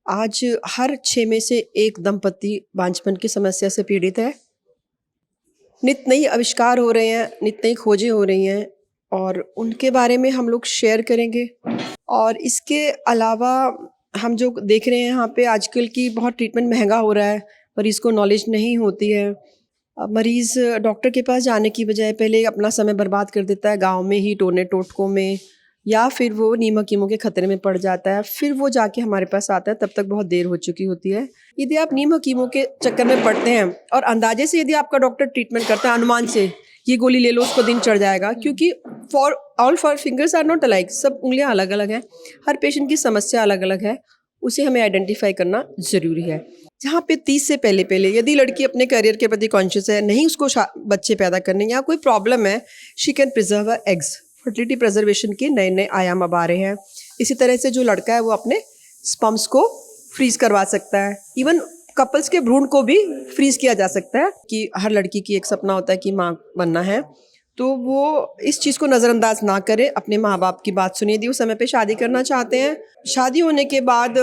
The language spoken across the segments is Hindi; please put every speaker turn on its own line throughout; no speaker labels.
आज हर 6 में से 1 दंपति बांझपन की समस्या से पीड़ित है। नित नई आविष्कार हो रहे हैं, नित नई खोजें हो रही हैं और उनके बारे में हम लोग शेयर करेंगे। और इसके अलावा हम जो देख रहे हैं यहाँ पे आजकल की बहुत ट्रीटमेंट महँगा हो रहा है, मरीज़ को नॉलेज नहीं होती है। मरीज़ डॉक्टर के पास जाने की बजाय पहले अपना समय बर्बाद कर देता है गाँव में ही टोने-टोटकों में, या फिर वो नीमक-कीमो के खतरे में पड़ जाता है। फिर वो जाके हमारे पास आता है, तब तक बहुत देर हो चुकी होती है। यदि आप नीमक-कीमो के चक्कर में पड़ते हैं और अंदाज़े से यदि आपका डॉक्टर ट्रीटमेंट करता है अनुमान से, ये गोली ले लो उसको दिन चढ़ जाएगा, क्योंकि all fingers are not alike, सब उंगलियाँ अलग-अलग हैं। हर पेशेंट की समस्या अलग-अलग है, उसे हमें आइडेंटिफ़ाई करना ज़रूरी है। जहाँ पे 30 से पहले-पहले यदि लड़की अपने करियर के प्रति कॉन्शियस है, नहीं उसको बच्चे पैदा करने या कोई प्रॉब्लम है, she can preserve her eggs. Fertility preservation के नए-नए आयाम अब आ रहे हैं। इसी तरह से जो लड़का है वो अपने स्पर्म्स को फ्रीज़ करवा सकता है। इवन कपल्स के भ्रूण को भी फ्रीज़ किया जा सकता है कि हर लड़की की एक सपना होता है कि माँ बनना है। तो वो इस चीज़ को नज़रअंदाज ना करे, अपने माँ-बाप की बात सुनिए। यदि वो समय पे शादी करना चाहते हैं, शादी होने के बाद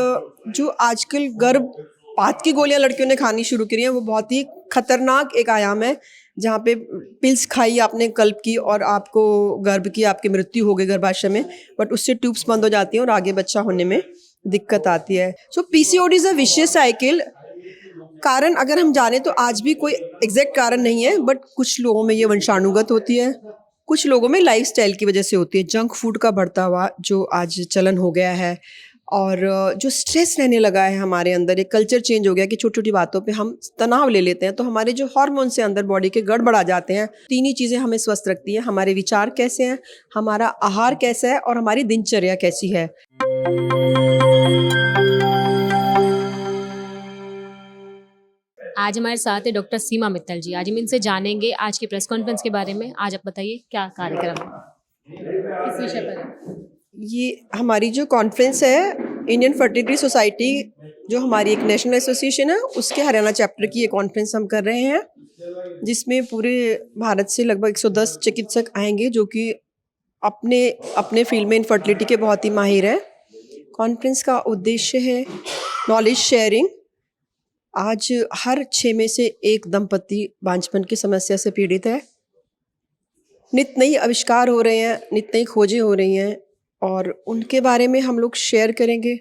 जो आजकल गर्भपात की गोलियाँ लड़कियों ने खानी शुरू करी हैं, वो बहुत ही खतरनाक एक आयाम है, जहाँ पे पिल्स खाई आपने कल्प की और आपको गर्भ की आपकी मृत्यु हो गई गर्भाशय में, बट उससे ट्यूब्स बंद हो जाती हैं और आगे बच्चा होने में दिक्कत आती है। So PCOD is a vicious cycle. कारण अगर हम जाने तो आज भी कोई एग्जैक्ट कारण नहीं है, बट कुछ लोगों में ये वंशानुगत होती है, कुछ लोगों में लाइफस्टाइल की वजह से होती है। जंक फूड का बढ़ता हुआ जो आज चलन हो गया है, और जो स्ट्रेस रहने लगा है हमारे अंदर, एक कल्चर चेंज हो गया कि छोटी-छोटी बातों पे हम तनाव ले लेते हैं, तो हमारे जो हार्मोन्स हैं अंदर बॉडी के गड़बड़ा जाते हैं। 3 ही चीज़ें हमें स्वस्थ रखती हैं, हमारे विचार कैसे हैं, हमारा आहार कैसा है और हमारी दिनचर्या कैसी है।
आज हमारे साथ है डॉक्टर सीमा मित्तल जी। आज हम इनसे जानेंगे आज की प्रेस कॉन्फ्रेंस के बारे में। आज आप बताइए क्या कार्यक्रम है, किस विषय पर है?
ये हमारी जो कॉन्फ्रेंस है, इंडियन फर्टिलिटी सोसाइटी, जो हमारी एक नेशनल एसोसिएशन है, उसके हरियाणा चैप्टर की ये कॉन्फ्रेंस हम कर रहे हैं, जिसमें पूरे भारत से लगभग 110 चिकित्सक आएंगे जो कि अपने अपने फील्ड में इनफर्टिलिटी के बहुत ही माहिर हैं। कॉन्फ्रेंस का उद्देश्य है नॉलेज शेयरिंग। आज हर 6 में से 1 दंपति बांझपन की समस्या से पीड़ित है। नित नई आविष्कार हो रहे हैं, नित नई खोजें हो रही हैं और उनके बारे में हम लोग शेयर करेंगे।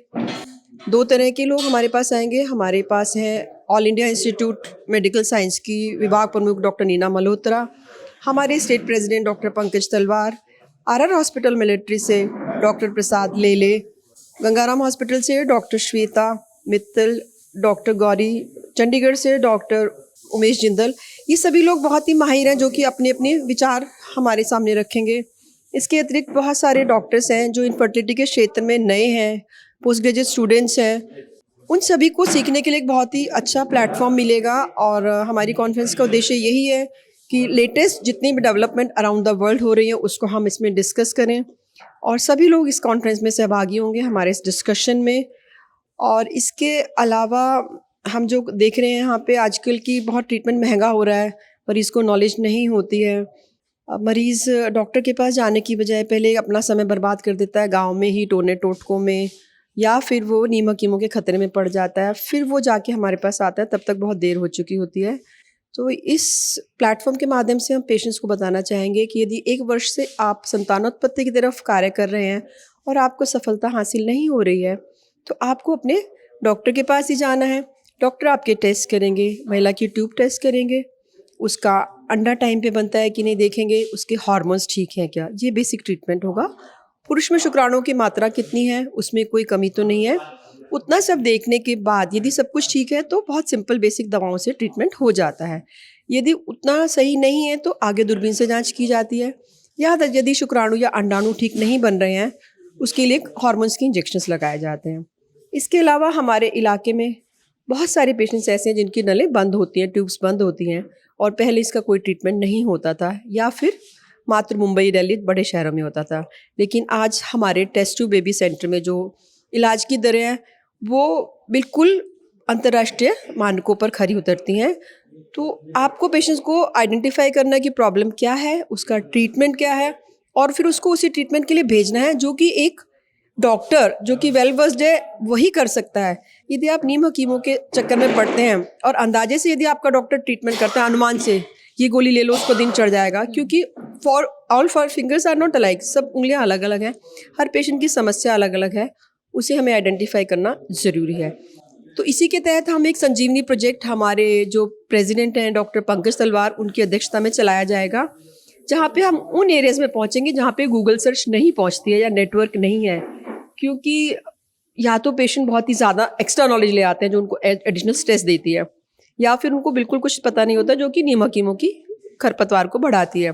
2 तरह के लोग हमारे पास आएंगे। हमारे पास हैं all India institute medical science की विभाग प्रमुख डॉक्टर नीना मल्होत्रा, हमारे स्टेट प्रेसिडेंट डॉक्टर पंकज तलवार, आरआर हॉस्पिटल मिलिट्री से डॉक्टर प्रसाद लेले, गंगाराम हॉस्पिटल से डॉक्टर श्वेता मित्तल, डॉक्टर गौरी, चंडीगढ़ से डॉक्टर उमेश जिंदल। ये सभी लोग बहुत ही माहिर हैं जो कि अपने अपने विचार हमारे सामने रखेंगे। इसके अतिरिक्त बहुत सारे डॉक्टर्स हैं जो इनफर्टिलिटी के क्षेत्र में नए हैं, पोस्ट ग्रेजुएट स्टूडेंट्स हैं। उन सभी को सीखने के लिए एक बहुत ही अच्छा प्लेटफॉर्म मिलेगा। और हमारी कॉन्फ्रेंस का उद्देश्य यही है कि लेटेस्ट जितनी भी डेवलपमेंट अराउंड द वर्ल्ड हो रही है उसको हम इसमें डिस्कस करें, और सभी लोग इस कॉन्फ्रेंस में सहभागी होंगे हमारे इस डिस्कशन में। और इसके अलावा हम जो देख रहे हैं यहाँ पे आजकल की बहुत ट्रीटमेंट महंगा हो रहा है, मरीज़ को नॉलेज नहीं होती है। मरीज़ डॉक्टर के पास जाने की बजाय पहले अपना समय बर्बाद कर देता है गाँव में ही टोने-टोटकों में, या फिर वो नीमक-कीमो के खतरे में पड़ जाता है। फिर वो जाके हमारे पास आता है, तब तक बहुत देर हो चुकी होती है। तो इस प्लेटफॉर्म के माध्यम से हम पेशेंट्स को बताना चाहेंगे कि यदि 1 वर्ष से आप संतानोत्पत्ति की तरफ कार्य कर रहे हैं और आपको सफलता हासिल नहीं हो रही है, तो आपको अपने डॉक्टर के पास ही जाना है। डॉक्टर आपके टेस्ट करेंगे, महिला की ट्यूब टेस्ट करेंगे, उसका अंडा टाइम पे बनता है कि नहीं देखेंगे, उसके हार्मोन्स ठीक हैं क्या, ये बेसिक ट्रीटमेंट होगा। पुरुष में शुक्राणुओं की मात्रा कितनी है, उसमें कोई कमी तो नहीं है, उतना सब देखने के बाद यदि सब कुछ ठीक है तो बहुत सिंपल बेसिक दवाओं से ट्रीटमेंट हो जाता है। यदि उतना सही नहीं है तो आगे दूरबीन से जांच की जाती है, या यदि शुक्राणु या अंडाणु ठीक नहीं बन रहे हैं उसके लिए हार्मोन्स के इंजेक्शंस लगाए जाते हैं। इसके अलावा हमारे इलाके में बहुत सारे पेशेंट्स ऐसे हैं जिनकी नलें बंद होती हैं, ट्यूब्स बंद होती हैं, और पहले इसका कोई ट्रीटमेंट नहीं होता था, या फिर मात्र मुंबई, दिल्ली बड़े शहरों में होता था। लेकिन आज हमारे टेस्ट ट्यूब बेबी सेंटर में जो इलाज की दरें हैं वो बिल्कुल अंतर्राष्ट्रीय मानकों पर खरी उतरती हैं। तो आपको पेशेंट्स को आइडेंटिफाई करना है कि प्रॉब्लम क्या है, उसका ट्रीटमेंट क्या है, और फिर उसको उसी ट्रीटमेंट के लिए भेजना है जो कि एक डॉक्टर जो कि वेल वर्स्ड है वही कर सकता है। यदि आप नीम हकीमों के चक्कर में पड़ते हैं और अंदाजे से यदि आपका डॉक्टर ट्रीटमेंट करता है अनुमान से, ये गोली ले लो उसको दिन चढ़ जाएगा, क्योंकि for all for fingers are not alike, सब उंगलियां अलग अलग हैं, हर पेशेंट की समस्या अलग अलग है, उसे हमें आइडेंटिफाई करना ज़रूरी है। तो इसी के तहत हम एक संजीवनी प्रोजेक्ट हमारे जो प्रेसिडेंट हैं डॉक्टर पंकज तलवार उनकी अध्यक्षता में चलाया जाएगा, जहाँ पे हम उन एरियाज़ में पहुँचेंगे जहाँ पे गूगल सर्च नहीं पहुँचती है या नेटवर्क नहीं है, क्योंकि या तो पेशेंट बहुत ही ज़्यादा एक्स्ट्रा नॉलेज ले आते हैं जो उनको एडिशनल स्ट्रेस देती है, या फिर उनको बिल्कुल कुछ पता नहीं होता जो कि नीम हकीमों की खरपतवार को बढ़ाती है।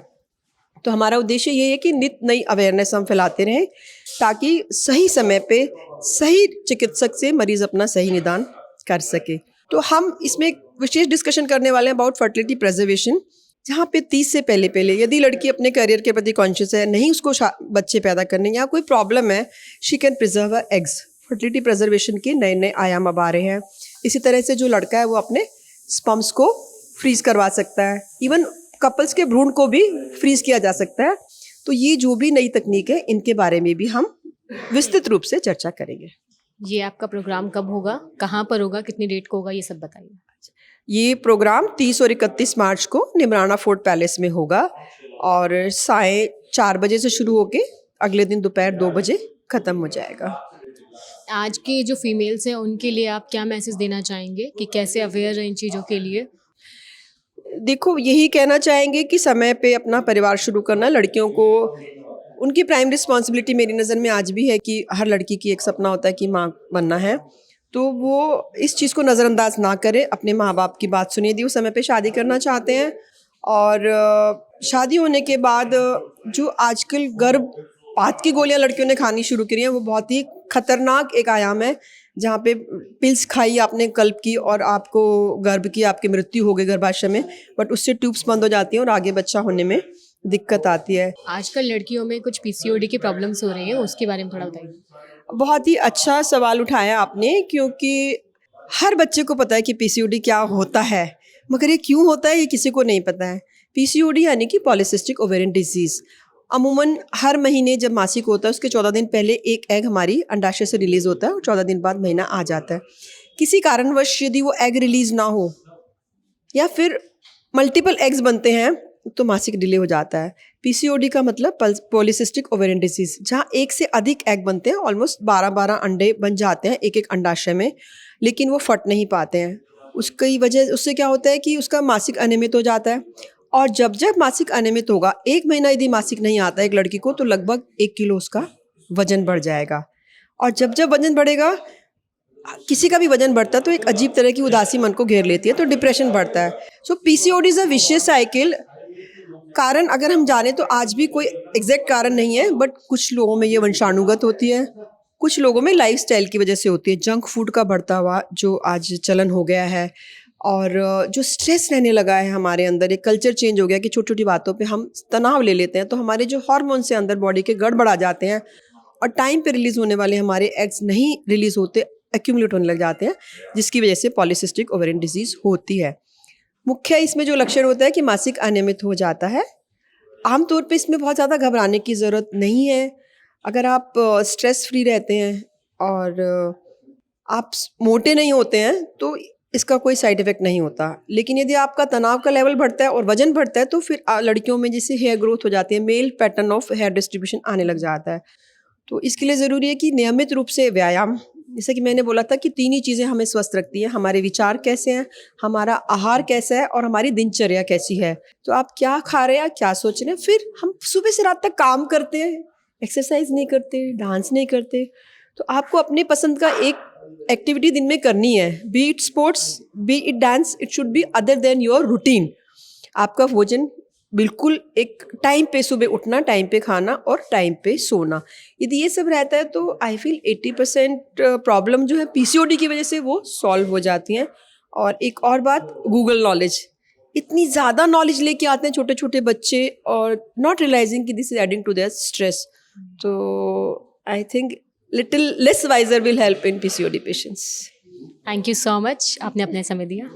तो हमारा उद्देश्य ये है कि नित नई अवेयरनेस हम फैलाते रहें ताकि सही समय पे सही चिकित्सक से मरीज़ अपना सही निदान कर सके। तो हम इसमें एक विशेष डिस्कशन करने वाले हैं अबाउट फर्टिलिटी प्रिजर्वेशन, जहाँ पे 30 से पहले यदि लड़की अपने करियर के प्रति कॉन्शियस है, नहीं उसको बच्चे पैदा करने या कोई प्रॉब्लम है, she can preserve her eggs. Fertility preservation के नए नए आयाम अब आ रहे हैं। इसी तरह से जो लड़का है वो अपने स्पर्म्स को फ्रीज करवा सकता है, इवन कपल्स के भ्रूण को भी फ्रीज किया जा सकता है। तो ये जो भी नई तकनीक है इनके बारे में भी हम विस्तृत रूप से चर्चा करेंगे।
ये आपका प्रोग्राम कब होगा, कहाँ पर होगा, कितनी डेट को होगा, ये सब बताइए।
ये प्रोग्राम 30 और 31 मार्च को निमराना फोर्ट पैलेस में होगा और 4:30 बजे से शुरू होके अगले दिन दोपहर 2 बजे ख़त्म हो जाएगा।
आज के जो फीमेल्स हैं उनके लिए आप क्या मैसेज देना चाहेंगे कि कैसे अवेयर हैं इन चीज़ों के लिए?
देखो, यही कहना चाहेंगे कि समय पे अपना परिवार शुरू करना, लड़कियों को उनकी प्राइम रिस्पॉन्सिबिलिटी मेरी नज़र में आज भी है कि हर लड़की की एक सपना होता है कि माँ बनना है, तो वो इस चीज़ को नज़रअंदाज ना करें, अपने माँ बाप की बात सुनिए। यदि वो समय पे शादी करना चाहते हैं और शादी होने के बाद जो आजकल गर्भपात की गोलियां लड़कियों ने खानी शुरू करी हैं, वो बहुत ही खतरनाक एक आयाम है, जहाँ पे पिल्स खाई आपने कल्प की और आपको गर्भ की आपकी मृत्यु हो गई गर्भाशय में, बट उससे ट्यूब्स बंद हो जाती हैं और आगे बच्चा होने में दिक्कत आती है।
आजकल लड़कियों में कुछ पीसीओडी की प्रॉब्लम्स हो रही हैं, उसके बारे में थोड़ा बताइए।
बहुत ही अच्छा सवाल उठाया आपने, क्योंकि हर बच्चे को पता है कि पीसीओडी क्या होता है, मगर ये क्यों होता है ये किसी को नहीं पता है। पीसीओडी यानी कि पॉलीसिस्टिक ओवेरियन डिजीज़, अमूमन हर महीने जब मासिक होता है उसके 14 दिन पहले एक एग हमारी अंडाशय से रिलीज़ होता है और 14 दिन बाद महीना आ जाता है। किसी कारणवश यदि वो एग रिलीज़ ना हो या फिर मल्टीपल एग्स बनते हैं तो मासिक डिले हो जाता है। पीसीओडी का मतलब पॉलीसिस्टिक ओवेरियन डिजीज़, जहाँ एक से अधिक एग बनते हैं, ऑलमोस्ट 12-12 अंडे बन जाते हैं एक एक अंडाशय में, लेकिन वो फट नहीं पाते हैं। उसकी वजह उससे क्या होता है कि उसका मासिक अनियमित हो जाता है, और जब जब मासिक अनियमित होगा, 1 महीना यदि मासिक नहीं आता है एक लड़की को, तो लगभग 1 किलो उसका वजन बढ़ जाएगा। और जब जब वजन बढ़ेगा, किसी का भी वजन बढ़ता है तो एक अजीब तरह की उदासी मन को घेर लेती है, तो डिप्रेशन बढ़ता है। So PCOD is a vicious cycle. कारण अगर हम जाने तो आज भी कोई एग्जैक्ट कारण नहीं है, बट कुछ लोगों में ये वंशानुगत होती है, कुछ लोगों में लाइफस्टाइल की वजह से होती है। जंक फूड का बढ़ता हुआ जो आज चलन हो गया है, और जो स्ट्रेस रहने लगा है हमारे अंदर, एक कल्चर चेंज हो गया कि छोटी छोटी बातों पे हम तनाव ले लेते हैं, तो हमारे जो हार्मोन्स से अंदर बॉडी के गड़बड़ आ जाते हैं और टाइम पे रिलीज़ होने वाले हमारे एग्स नहीं रिलीज़ होते, एक्यूमुलेट होने लग जाते हैं, जिसकी वजह से पॉलीसिस्टिक ओवेरियन डिजीज़ होती है। मुख्य इसमें जो लक्षण होता है कि मासिक अनियमित हो जाता है। आमतौर पे इसमें बहुत ज़्यादा घबराने की ज़रूरत नहीं है। अगर आप स्ट्रेस फ्री रहते हैं और आप मोटे नहीं होते हैं तो इसका कोई साइड इफ़ेक्ट नहीं होता। लेकिन यदि आपका तनाव का लेवल बढ़ता है और वज़न बढ़ता है, तो फिर लड़कियों में जैसे हेयर ग्रोथ हो जाती है, male pattern of hair distribution आने लग जाता है। तो इसके लिए ज़रूरी है कि नियमित रूप से व्यायाम, जैसे कि मैंने बोला था कि 3 ही चीज़ें हमें स्वस्थ रखती हैं, हमारे विचार कैसे हैं, हमारा आहार कैसा है और हमारी दिनचर्या कैसी है। तो आप क्या खा रहे हैं, क्या सोच रहे हैं। फिर हम सुबह से रात तक काम करते हैं, एक्सरसाइज नहीं करते, डांस नहीं करते, तो आपको अपने पसंद का एक एक्टिविटी दिन में करनी है, B it sports, B it dance, it should be other than your routine. आपका भोजन बिल्कुल एक टाइम पे, सुबह उठना, टाइम पे खाना और टाइम पे सोना, यदि ये सब रहता है तो आई फील 80% प्रॉब्लम जो है पीसीओडी की वजह से वो सॉल्व हो जाती हैं। और एक और बात, गूगल नॉलेज, इतनी ज़्यादा नॉलेज लेके आते हैं छोटे छोटे बच्चे और नॉट रियलाइजिंग कि this is adding to their stress. तो I think little less wiser will help in PCOD patients.
Thank you so much, आपने अपना समय दिया।